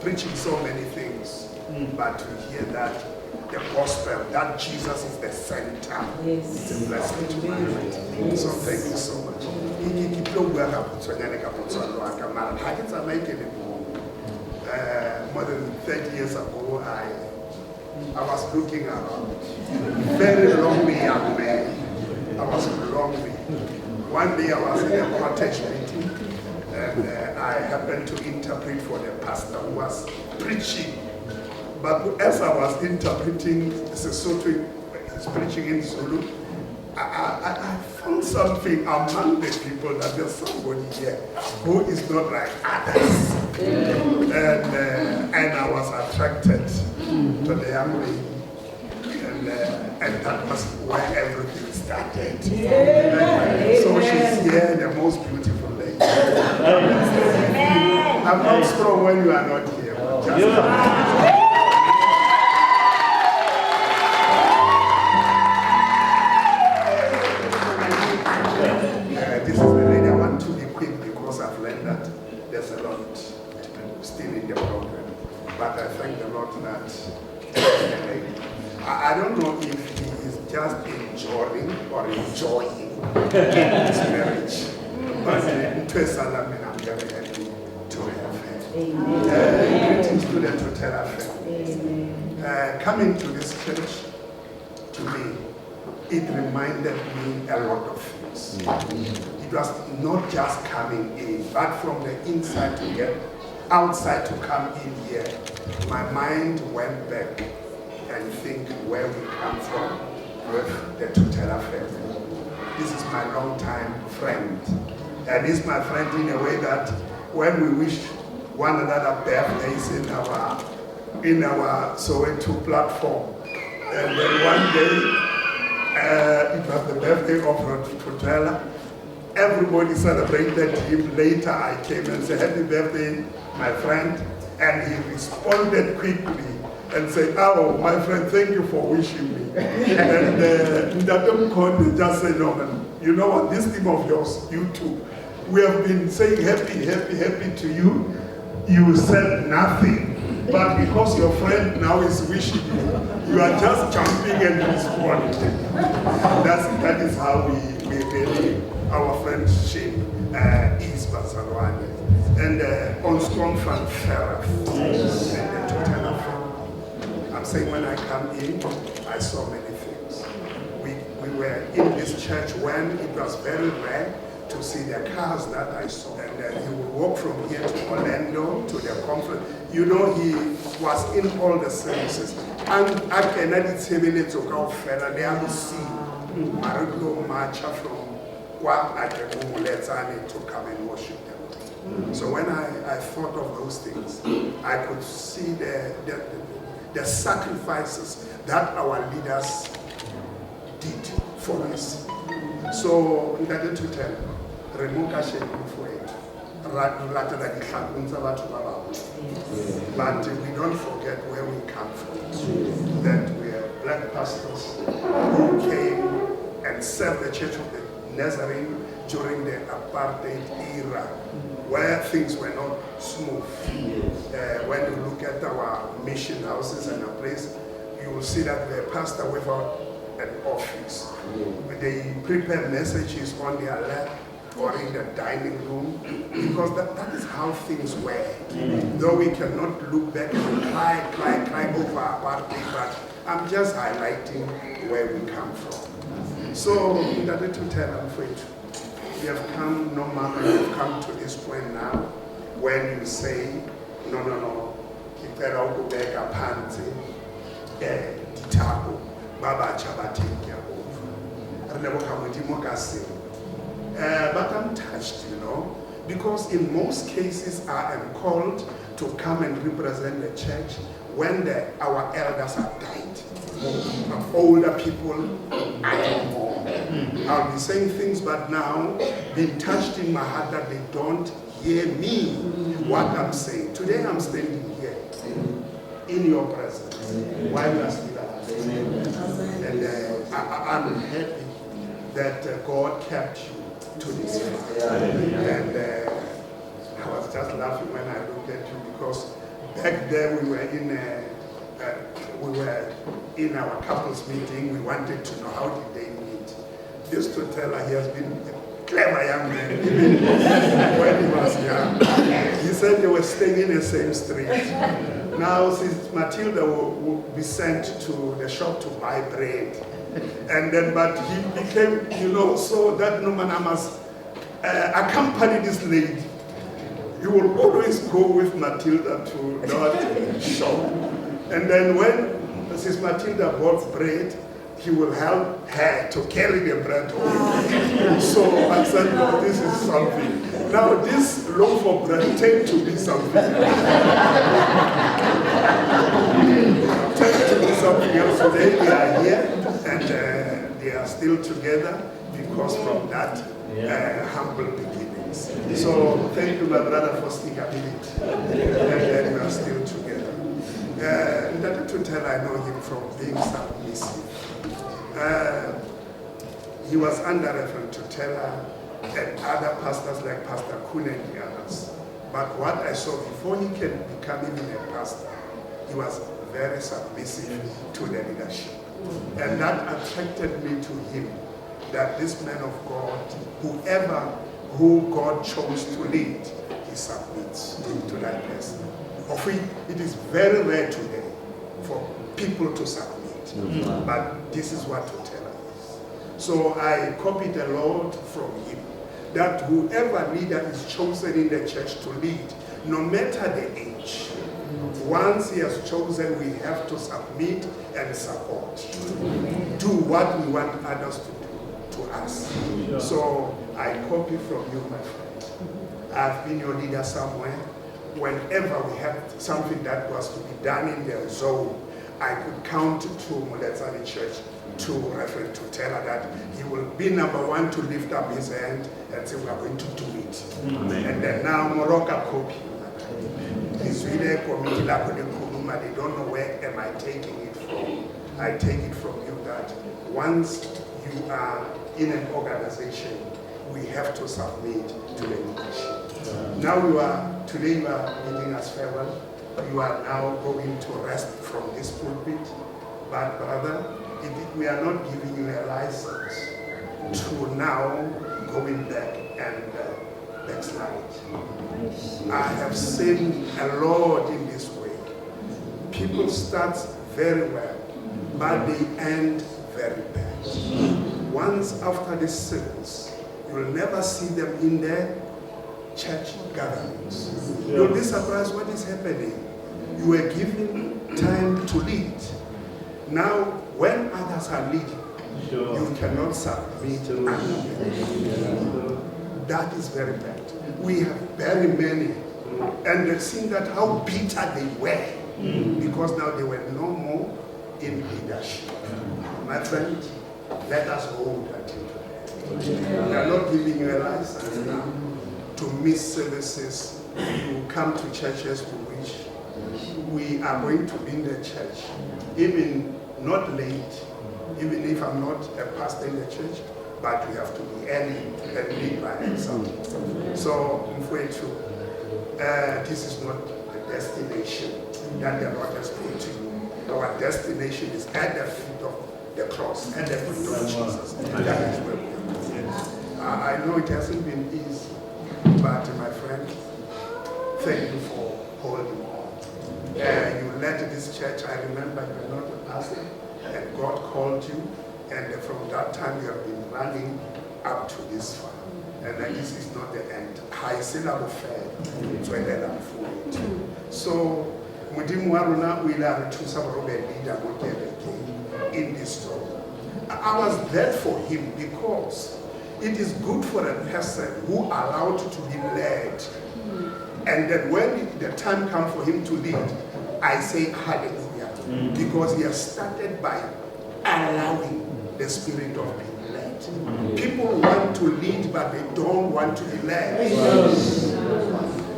preaching so many things, but to hear that the gospel, that Jesus is the center, it's a blessing to my life. So thank you so much. More than 30 years ago, I was looking around. Very lonely young man. I was lonely. One day I was in a cottage meeting, and I happened to interpret for the pastor who was preaching. But as I was interpreting, Soweto is preaching in Zulu, I found something among the people that there's somebody here who is not like others. And I was attracted to the young lady. And that was where everything started. So she's here, the most beautiful lady. I'm not strong when you are not here. This is the lady. I want to be quick because I've learned that there's a lot still in the program. But I thank the Lord that I don't know if he is just enjoying or enjoying his marriage. But I'm very happy to have her. Greetings to the Thothela family. Coming to this church, to me, it reminded me a lot of things. It was not just coming in, but from the inside to get outside to come in here. My mind went back and think where we come from with the Thothela family. This is my long-time friend. And he's my friend in a way that when we wish one another birthdays in our Soweto platform, and then one day, it was the birthday of Rev Thothela. Everybody celebrated him. Later I came and said, happy birthday, my friend. And he responded quickly and said, oh, my friend, thank you for wishing me. And Ndadam Konde just said, no, man, you know what, this team of yours, you too, we have been saying happy, happy, happy to you. You said nothing. But because your friend now is wishing you, you are just jumping and responding. That is how we really, our friendship is Bazalwane. And on strong fan Farah and the Thothela family. I'm saying when I come in, I saw many things. We were in this church when it was very rare to see the cars that I saw. And he would walk from here to Orlando, to the conference. You know, he was in all the services. And I cannot say to go further. They have to see Mariko Marcha from what I can do to come and worship them. So when I thought of those things, I could see the sacrifices that our leaders did for us. So, in order to tell, but we don't forget where we come from. That we are black pastors who came and served the Church of the Nazarene during the apartheid era, where things were not smooth. When you look at our mission houses and a place, you will see that the pastor without an office. They prepare messages on their lap or in the dining room, because that is how things were. Though we cannot look back and cry over apartheid, but I'm just highlighting where we come from. So, in order to tell them for it, we have come, no matter, we have come to this point now, when you say, no, kipera ukubeka phansi, dithapo, baba chabati yabovu. But I'm touched, you know, because in most cases I am called to come and represent the church when our elders have died. Older people, I don't know. I'll be saying things, but now being touched in my heart that they don't hear me, what I'm saying. Today I'm standing here in your presence while you are still alive. And I'm happy that God kept you to this far. And I was just laughing when I looked at you, because back there we were in our couples meeting. We wanted to know how did they meet. This Thothela, he has been a clever young man, even when he was young. He said they were staying in the same street. Now, since Matilda will be sent to the shop to buy bread, and then, but he became, so that no man must accompany this lady. He will always go with Matilda to that shop. And then when Mrs. Matilda bought bread, he will help her to carry the bread home. So I said, no, this is something. Now this loaf of bread tend to be something. Tend to be something else. So they are here and they are still together because from that humble beginnings. So thank you, my brother, for stickability. And we are still together. Dr. Thothela, I know him from being submissive. He was under Rev Thothela and other pastors like Pastor Kuhn and the others. But what I saw before he can become even a pastor, he was very submissive to the leadership. And that attracted me to him, that this man of God, who God chose to lead, he submits to that person. Of which it is very rare today for people to submit. But this is what Thothela is. So I copied a lot from him, that whoever leader is chosen in the church to lead, no matter the age, once he has chosen, we have to submit and support. Do what we want others to do to us. So I copy from you, my friend. I've been your leader somewhere. Whenever we had something that was to be done in their zone, I could count to Muletsani Church, to Rev Thothela, that he will be number one to lift up his hand and say, we are going to do it. Amen. And then now Moroka copy. They don't know where am I taking it from. I take it from you that once you are in an organization, we have to submit to the leadership. Now today you are bidding us farewell. You are now going to rest from this pulpit. But brother, we are not giving you a license to now going back and backslide. I have seen a lot in this way. People start very well, but they end very bad. Once after this service, you will never see them in their church gatherings. You'll be surprised what is happening. You were given time to lead. Now, when others are leading, you cannot submit to that is very bad. We have very many, and they've seen that how bitter they were, because now they were no more in leadership. My friend, let us hold that in. We are not giving you a license now to miss services, to come to churches to which we are going to be in the church, even not late, even if I'm not a pastor in the church, but we have to be early and lead by example. So, this is not the destination that the Lord has put to you. Our destination is at the feet of the cross, at the feet of Jesus. That is where we are. I know it hasn't been easy, but my friend, thank you for holding on. You led this church. I remember you were not a pastor, and God called you, and from that time you have been running up to this far. And this is not the end. High syllable fair to a so, Mudimuaruna will have to some leader in this story. I was there for him because it is good for a person who allowed to be led. And then when the time comes for him to lead, I say hallelujah. Because he has started by allowing the spirit of being led. People want to lead, but they don't want to be led.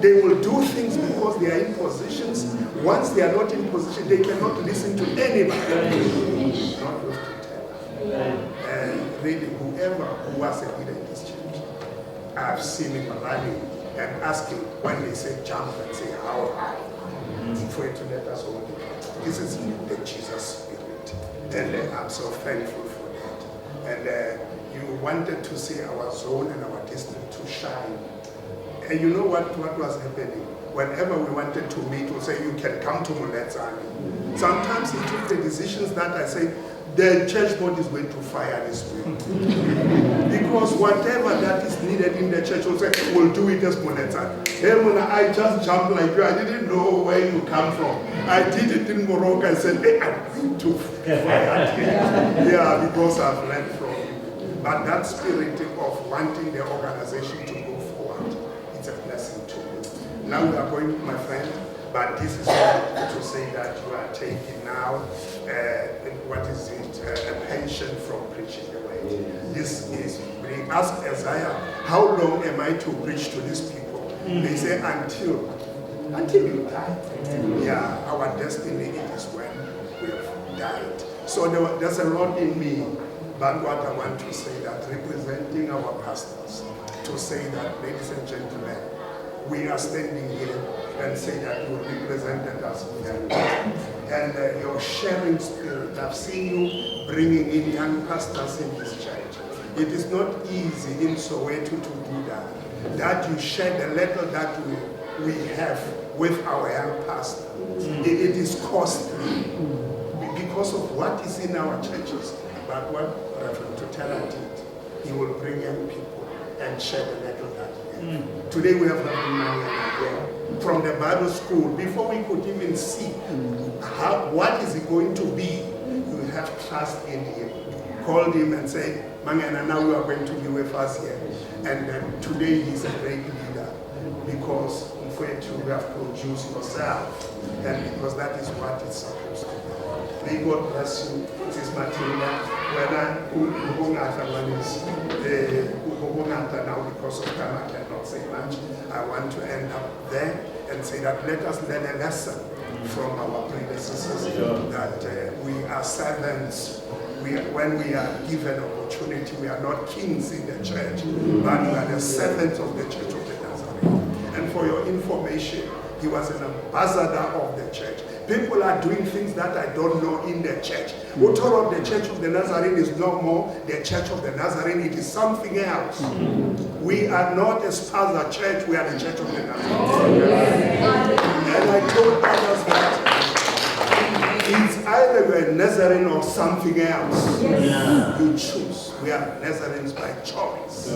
They will do things because they are in positions. Once they are not in position, they cannot listen to anybody. Not with Thothela. And really, whoever who was a leader in this church, I've seen him running and asking when they say jump and say how high. to let us hold it. This is the Jesus spirit. And I'm so thankful for that. And you wanted to see our zone and our district to shine. And you know what was happening? Whenever we wanted to meet, we'll say, you can come to Muletsani. Sometimes he took the decisions that I say, the church board is going to fire this way. Because whatever that is needed in the church, we'll say, we'll do it as Muletsani. Hey, Muna, I just jumped like you. I didn't know where you come from. I did it in Morocco. I said, hey, I'm going to fire it. Yeah, because I've learned from you. But that spirit of wanting the organization to go forward, it's a blessing to you. Now we are going, my friend, but this is to say that you are taking now, what is it, a pension from preaching the word. This is, they ask Isaiah, how long am I to preach to these people? They say, until you die. Yeah, our destiny is when we have died. So there's a lot in me, but what I want to say that representing our pastors, to say that, ladies and gentlemen, we are standing here and say that you represented us very well. And your sharing spirit, I've seen you bringing in young pastors in this church. It is not easy in Soweto to do that. That you share the little that we have with our young pastor. It is costly because of what is in our churches. But what Rev Thothela did, he will bring young people and share the little that we have. Today we have nothing money again. From the Bible school, before we could even see what is it going to be, you have trust in him. Called him and say, Mangana, now you are going to be with us here. And today he's a great leader because you have produced yourself, and because that is what it's supposed to be. May God bless you, Sis Matilda. When now because of time I cannot say much. I want to end up there and say that let us learn a lesson from our predecessors that we are servants. When we are given opportunity, we are not kings in the church, but we are the servants of the Church of the Nazarene. And for your information, he was an ambassador of the church. People are doing things that I don't know in the church. What of the Church of the Nazarene is no more the Church of the Nazarene, it is something else. We are not a Spaza church, we are the Church of the Nazarene. And I told others that it's either we're a Nazarene or something else. You choose. We are Nazarenes by choice.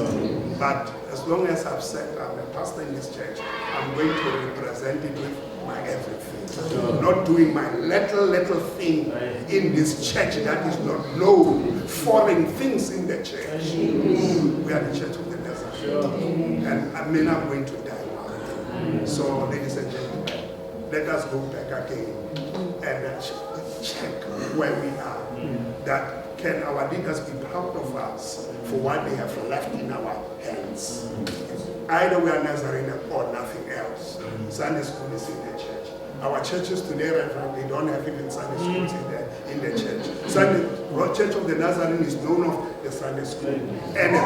But as long as I've said I'm a pastor in this church, I'm going to represent it with my everything. Not doing my little thing in this church that is not known. Foreign things in the church. We are the Church of the Nazarene. And I mean, I'm going to die now. So, ladies and gentlemen, let us go back again and check where we are. That can our leaders be proud of us for what they have left in our hands. Either we are Nazarene or nothing else. Sunday school is in the church. Our churches today, Reverend, they don't have even Sunday schools in the church. Church of the Nazarene is known of the Sunday school. And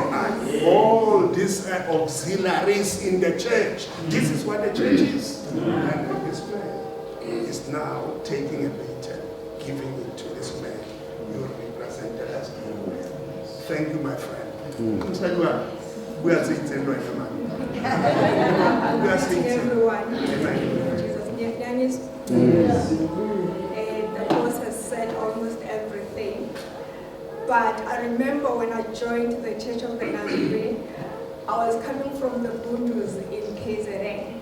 all these auxiliaries in the church. This is what the church is. And this man is now taking a baton, giving it to this man. You represented us. Thank you, my friend. We are saying everyone. We are saying everyone. Amen. The boss has said almost everything. But I remember when I joined the Church of the Nazarene, I was coming from the Bundus in KZN.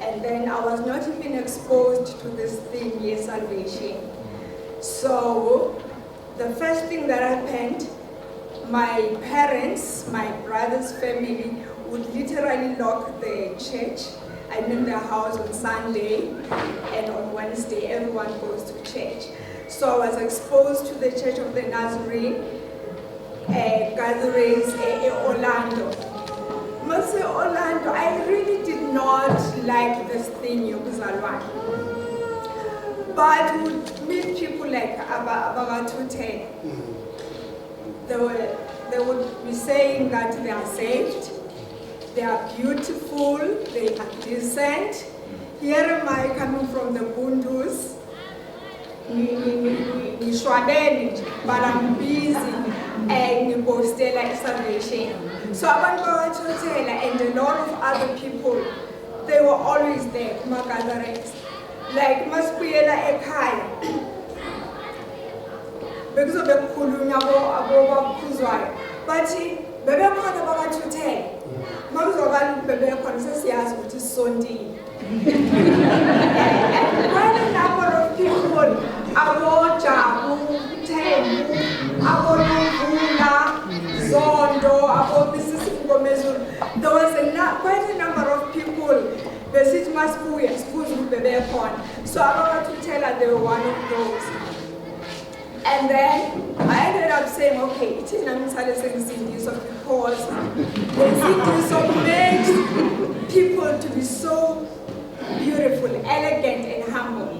And then I was not even exposed to this thing, yes, salvation. So the first thing that happened, my parents, my brother's family, would literally lock the church. I'm in the house on Sunday, and on Wednesday everyone goes to church. So I was exposed to the Church of the Nazarene gatherings in Orlando. Mostly Orlando, I really did not like this thing, Yokuzalwan. But would meet people like Ababa Tute. They would be saying that they are saved. They are beautiful, they are decent. Here am I coming from the Bundus, but I'm busy and ngibostela salvation. So abantu Rev Thothela and a lot of other people, they were always there, kuma gatherings. Like masibuyela ekhaya. Because bekukhulunywa abobakhuzwayo. Bathi bebekhona Rev Thothela. Mawuzokala bebekhona sesiyazi ukuthi sisontile. And quite a number of people, Jabu, Tembu, Luvula, Zondo, there was quite a number of people. So Rev Thothela, they were one of those. And then I ended up saying, okay, it is not because the makes people to be so beautiful, elegant, and humble.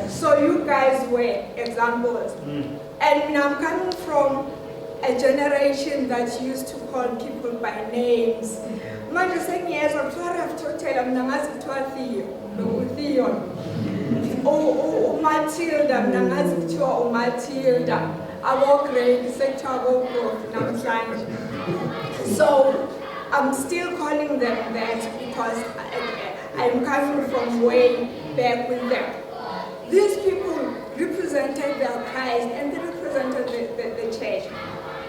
So you guys were examples. And I'm coming from a generation that used to call people by names. Manje sengiyezwa kuthiwa Rev Thothela mina ngazi kuthiwa Theo. Matilda, mina ngazi kuthiwa uMatilda. Abo-grade sekuthiwa abo-prof namhlanje. So I'm still calling them that because I'm coming from way back with them. These people represented their Christ and they represented the church.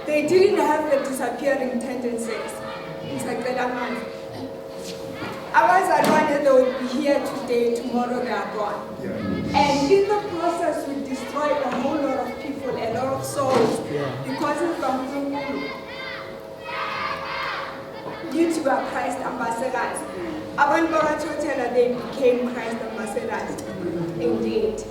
They didn't have the disappearing tendencies. It's like that man. Abazalwane, they would be here today, tomorrow they are gone. Yeah. And in the process, we destroyed a whole lot of people, a lot of souls, because it's from due to our Christ ambassadors. Abantu Rev Thothela, they became Christ ambassadors, indeed.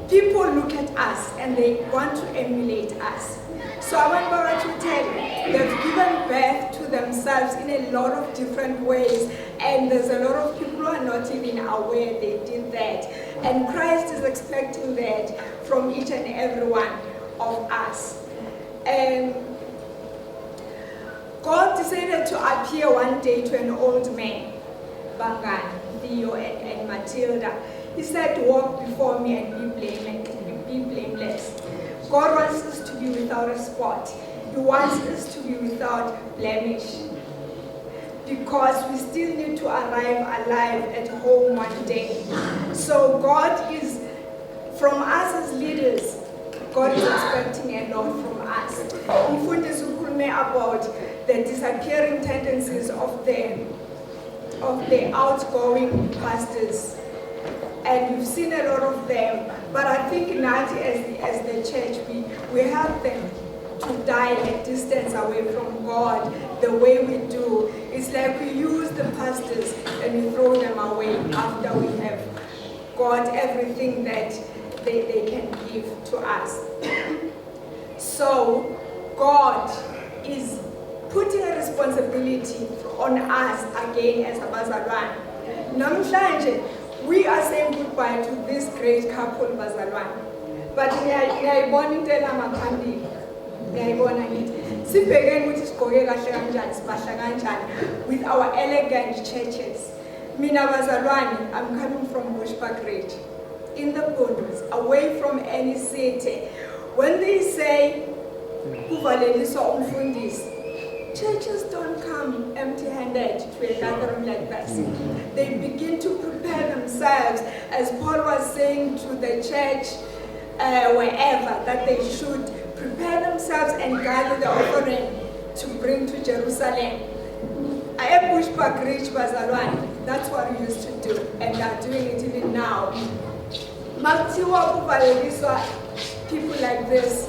People look at us and they want to emulate us. So abantu Rev Thothela, they've given birth to themselves in a lot of different ways, and there's a lot of people who are not even aware they did that. And Christ is expecting that from each and every one of us. God decided to appear one day to an old man, Bangan, Theo, and Matilda. He said, walk before me and be blameless. God wants us to be without a spot. He wants us to be without blemish. Because we still need to arrive alive at home one day. So God is, from us as leaders, God is expecting a lot from us. Umfundisi ukhulume about the disappearing tendencies of the outgoing pastors. And we've seen a lot of them. But I think now as the church, we help them to die a distance away from God the way we do. It's like we use the pastors and we throw them away after we have got everything that they can give to us. So God is putting a responsibility on us again as abazalwane. Namhlanje, we are saying goodbye to this great couple, bazalwane. But ngiyayibona into enamaphambili. Ngiyayibona ngithi sibhekeni ukuthi sigqoke kahle kanjani, sibahla kanjani with our elegant churches. Mina bazalwane, I'm coming from Bushbuck Ridge, in the Bundles, away from any city. When they say kuvaleliswa umfundisi, churches don't come empty-handed to a gathering like this. They begin to prepare themselves, as Paul was saying to the church wherever, that they should prepare themselves and gather the offering to bring to Jerusalem. I am Bushbuck Ridge bazalwane. That's what we used to do, and they are doing it even now. Makutiwa kuvaleliswa people like this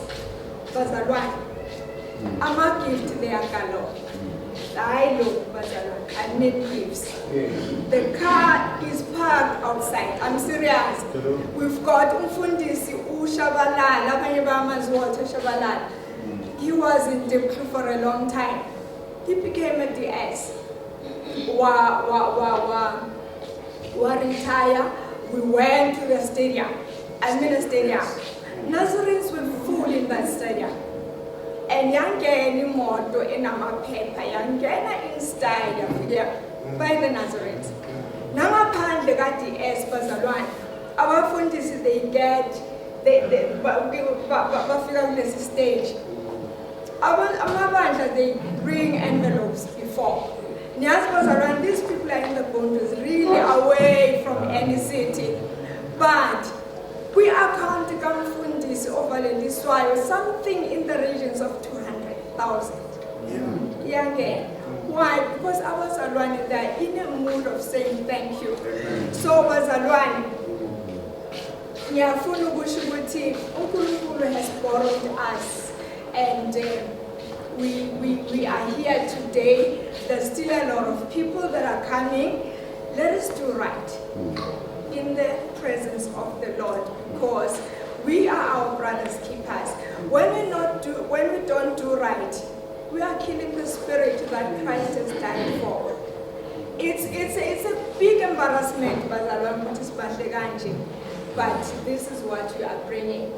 bazalwane. Ama gift they are galo. I look bazalwane. I need gifts. The car is parked outside. I'm serious. We've got umfundisi uShabalala, abanye bamaziwa Shabalala. He was in Diplo for a long time. He became a DS. Retire. We went to the stadium. I mean a stadium. Nazarenes were full in that stadium. And yangena imoto enamaphepha yangena in style by the Nazarenes. Nangaphandle manje ka-DS bazalwane abafundisi they bafika kulesi stage amabandla they bring envelopes before. Niyazi bazalwane, these people are in the boundaries, really away from any city, but we account kamfundisi overlandiswayo something in the regions of 200,000. Yeah. Why? Because abazalwane, they are in a mood of saying thank you. So bazalwane, ngiyafuna ukusho ukuthi uNkulunkulu has borrowed us, and we are here today. There's still a lot of people that are coming. Let us do right in the presence of the Lord, because we are our brother's keepers. When we don't do right, we are killing the spirit that Christ has died for. It's a big embarrassment, but this is what we are bringing.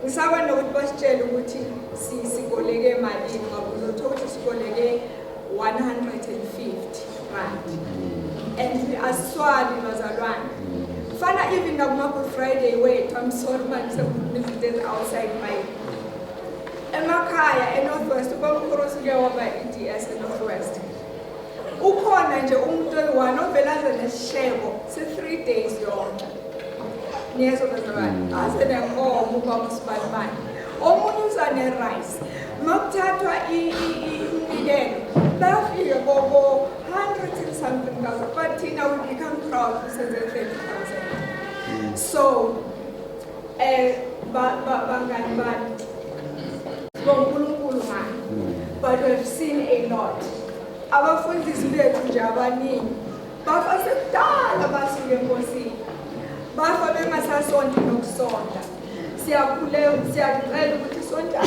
Ngisaba nokuthi basitshela ukuthi sikoleke emalini ngoba uzothola ukuthi sikoleke 150 rand. And aswali bazalwane. Fana even nakuma Friday wait, I'm sorry man, some visitors outside my emakhaya eNorthwest Rev Mogorosi waba EDS eNorthwest. Ukhona nje umuntu oyi-1 ovela nesishebo se3 days yonke. Niyezo bazalwane, asenenkomo kwaMsibanibani. Omunye uzane rice. Makuthathwa umnikelo, bafike bobo 100 and something thousand, but thina we become proud kusenze 30,000. So, bangani bani, bonkulunkulu mani, but we've seen a lot. Abafundisi bethu nje abaningi, bafa sekudala basuke enkosini. Bafa bengasasondi nokusonda. Siyacela ukuthi sonda